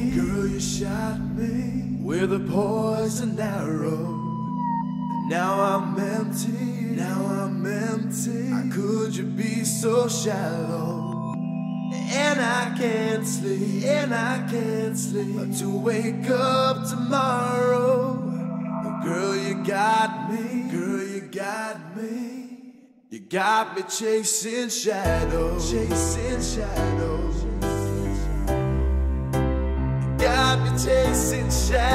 me, girl, you shot me with a poison arrow. Now I'm empty, now I'm empty. How could you be so shallow? And I can't sleep, and I can't sleep to wake up tomorrow. Girl, you got me, girl, you got me. You got me chasing shadows, chasing shadows. You got me chasing shadows.